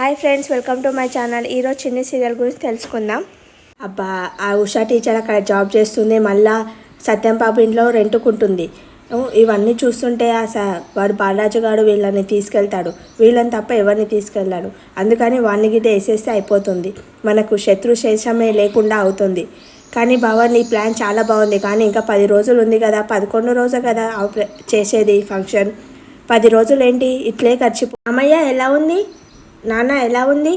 Hi friends, welcome to my channel. ఈరోజు చిన్ని serial గురించి తెలుసుకుందాం. అబ్బా, ఆ ఉషా టీచర్ అక్కడ జాబ్ చేస్తుంది, మళ్ళా సత్యం బాబు ఇంట్లో రెంటుకుంటుంది. ఇవన్నీ చూస్తుంటే వాడు బాలరాజు గారు వీళ్ళని తీసుకెళ్తాడు, వీళ్ళని తప్ప ఎవరిని తీసుకెళ్ళాడు. అందుకని వాడిని గిట్ట వేసేస్తే అయిపోతుంది, మనకు శత్రు శేషమే లేకుండా అవుతుంది. కానీ బావ, నీ ప్లాన్ చాలా బాగుంది, కానీ ఇంకా 10 రోజులు ఉంది కదా, 11 రోజు కదా చేసేది ఫంక్షన్. 10 రోజులు ఏంటి, ఇట్లే ఖర్చు. అమ్మయ్య ఎలా ఉంది, నాన్న ఎలా ఉంది?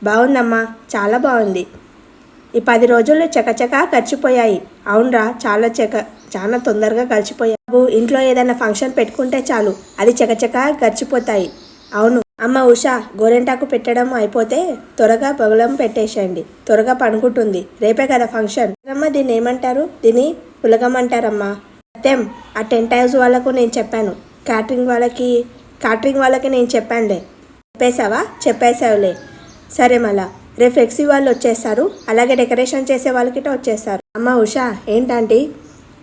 బాగుందమ్మా, చాలా బాగుంది. ఈ 10 రోజులు చకచకా గడిచిపోయాయి. అవునరా, చాలా తొందరగా గడిచిపోయావు. ఇంట్లో ఏదైనా ఫంక్షన్ పెట్టుకుంటే చాలు, అది చకచకా గడిచిపోతాయి. అవును అమ్మ. ఉషా, గోరెంటాకు పెట్టడం అయిపోతే త్వరగా పొగలం పెట్టేసేయండి, త్వరగా పనుకుంటుంది. రేపే కదా ఫంక్షన్. అమ్మ, దీన్ని ఏమంటారు? దీన్ని పులగం అంటారమ్మా. సత్యం, ఆ 10 టైమ్స్ వాళ్ళకు నేను చెప్పాను, క్యాటరింగ్ వాళ్ళకి నేను చెప్పానులే. చెప్పేసావులే. సరే, మళ్ళా రేపు ఫ్లెక్సీ వాళ్ళు వచ్చేస్తారు, అలాగే డెకరేషన్ చేసే వాళ్ళకిట వచ్చేస్తారు. అమ్మ ఉషా, ఏంటంటే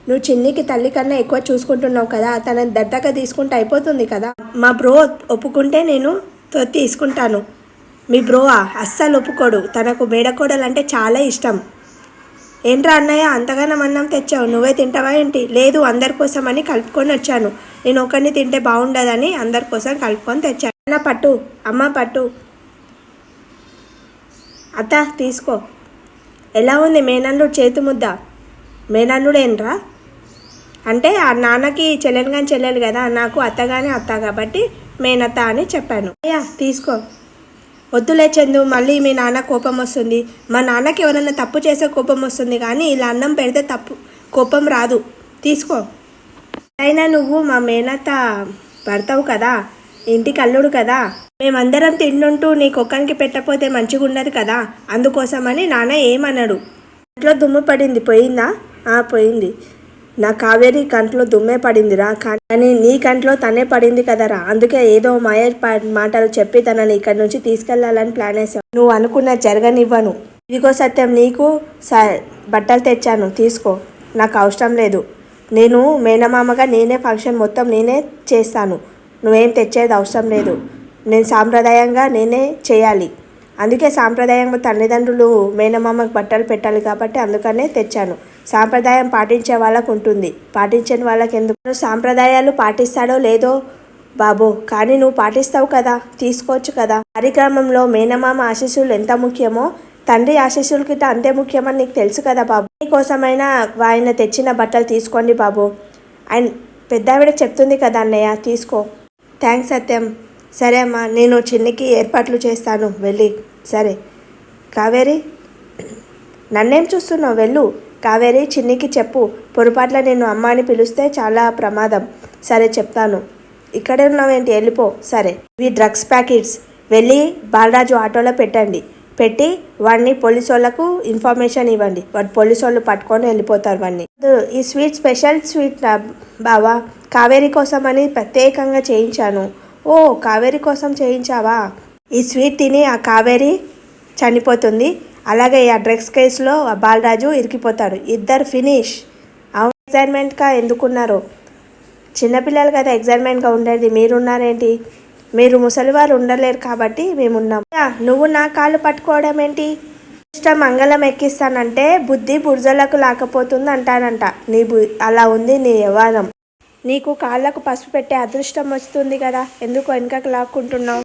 నువ్వు చిన్నికి తల్లి కన్నా ఎక్కువ చూసుకుంటున్నావు కదా, తనని దత్తగా తీసుకుంటే అయిపోతుంది కదా. మా బ్రో ఒప్పుకుంటే నేను తీసుకుంటాను. మీ బ్రోవా అస్సలు ఒప్పుకోడు, తనకు మేడకోడలు అంటే చాలా ఇష్టం. ఏంట్రా అన్నయ్య, అంతగానం అన్నం తెచ్చావు, నువ్వే తింటావా ఏంటి? లేదు, అందరి కోసం అని కలుపుకొని వచ్చాను. నేను ఒకరిని తింటే బాగుండదని అందరి కోసం కలుపుకొని తెచ్చాను. అన్న పట్టు, అమ్మ పట్టు. అత్త తీసుకో. ఎలా ఉంది మేనల్లుడు చేతి ముద్ద? మేనల్లుడేనరా అంటే ఆ నాన్నకి చెల్లెలు కానీ చెల్లెలు కదా, నాకు అత్తగానే అత్త కాబట్టి మేనత్త అని చెప్పాను. అయ్యా తీసుకో. వద్దులే చందు, మళ్ళీ మీ నాన్న కోపం వస్తుంది. మా నాన్నకి ఎవరైనా తప్పు చేసే కోపం వస్తుంది, కానీ ఇలా అన్నం పెడితే కోపం రాదు. తీసుకో. అయినా నువ్వు మా మేనత్త పడతావు కదా, ఇంటికి అల్లుడు కదా, మేమందరం తిండుంటూ నీకొక్కరికి పెట్టకపోతే మంచిగా ఉండదు కదా, అందుకోసమని నాన్న ఏమన్నాడు. కంట్లో దుమ్ము పడింది, పోయిందా? పోయింది. నా కావేరి కంట్లో దుమ్మే పడిందిరా, కానీ నీ కంట్లో తనే పడింది కదరా, అందుకే ఏదో మాయ మాటలు చెప్పి తనని ఇక్కడి నుంచి తీసుకెళ్లాలని ప్లాన్ వేసావు. నువ్వు అనుకున్న జరగనివ్వను. ఇదిగో సత్యం, నీకు బట్టలు తెచ్చాను, తీసుకో. నాకు అవసరం లేదు, నేను మేనమామగా నేనే ఫంక్షన్ మొత్తం నేనే చేస్తాను, నువ్వేం తెచ్చేది అవసరం లేదు. నేను సాంప్రదాయంగా నేనే చేయాలి, అందుకే సాంప్రదాయంగా తల్లిదండ్రులు మేనమామకు బట్టలు పెట్టాలి కాబట్టి అందుకనే తెచ్చాను. సాంప్రదాయం పాటించే వాళ్ళకు ఉంటుంది, పాటించని వాళ్ళకి ఎందుకు? నువ్వు సాంప్రదాయాలు పాటిస్తాడో లేదో బాబు, కానీ నువ్వు పాటిస్తావు కదా, తీసుకోవచ్చు కదా. కార్యక్రమంలో మేనమామ ఆశీస్సులు ఎంత ముఖ్యమో తండ్రి ఆశీస్సులకి అంతే ముఖ్యమని నీకు తెలుసు కదా బాబు. నీకోసమైనా ఆయన తెచ్చిన బట్టలు తీసుకోండి బాబు. ఆయన పెద్దావిడ చెప్తుంది కదా అన్నయ్య, తీసుకో. థ్యాంక్స్ సత్యం. సరే అమ్మా, నేను చిన్నికి ఏర్పాట్లు చేస్తాను, వెళ్ళి. సరే కావేరి, నన్నేం చూస్తున్నావు? వెళ్ళు. కావేరి, చిన్నికి చెప్పు, పొరపాట్ల నేను అమ్మ అని పిలిస్తే చాలా ప్రమాదం. సరే చెప్తాను. ఇక్కడే ఉన్నావేంటి, వెళ్ళిపో. సరే. ఇవి డ్రగ్స్ ప్యాకెట్స్, వెళ్ళి బాలరాజు ఆటోలో పెట్టండి, పెట్టి వాడిని పోలీసు వాళ్ళకు ఇన్ఫర్మేషన్ ఇవ్వండి, వాడు పోలీసు వాళ్ళు పట్టుకొని వెళ్ళిపోతారు వాడిని. ఈ స్వీట్ స్పెషల్ స్వీట్ బావా, కావేరి కోసం అని ప్రత్యేకంగా చేయించాను. ఓ, కావేరి కోసం చేయించావా? ఈ స్వీట్ తిని ఆ కావేరి చనిపోతుంది, అలాగే ఆ డ్రగ్స్ కేసులో ఆ బాలరాజు ఇరికిపోతాడు, ఇద్దరు ఫినిష్. అవును, ఎగ్జైట్మెంట్గా ఎందుకున్నారు? చిన్నపిల్లలు కదా ఎగ్జైట్మెంట్గా ఉండేది, మీరున్నారేంటి? మీరు ముసలివారు ఉండలేరు కాబట్టి మేమున్నాం. నువ్వు నా కాళ్ళు పట్టుకోవడం ఏంటి? ఇష్టం మంగళం ఎక్కిస్తానంటే బుద్ధి బుర్జలకు లాకపోతుంది అంటానంట. అలా ఉంది నీ వ్యవహారం. నీకు కాళ్ళకు పసుపు పెట్టే అదృష్టం వస్తుంది కదా, ఎందుకు వెనుకకు లాక్కుంటున్నావు?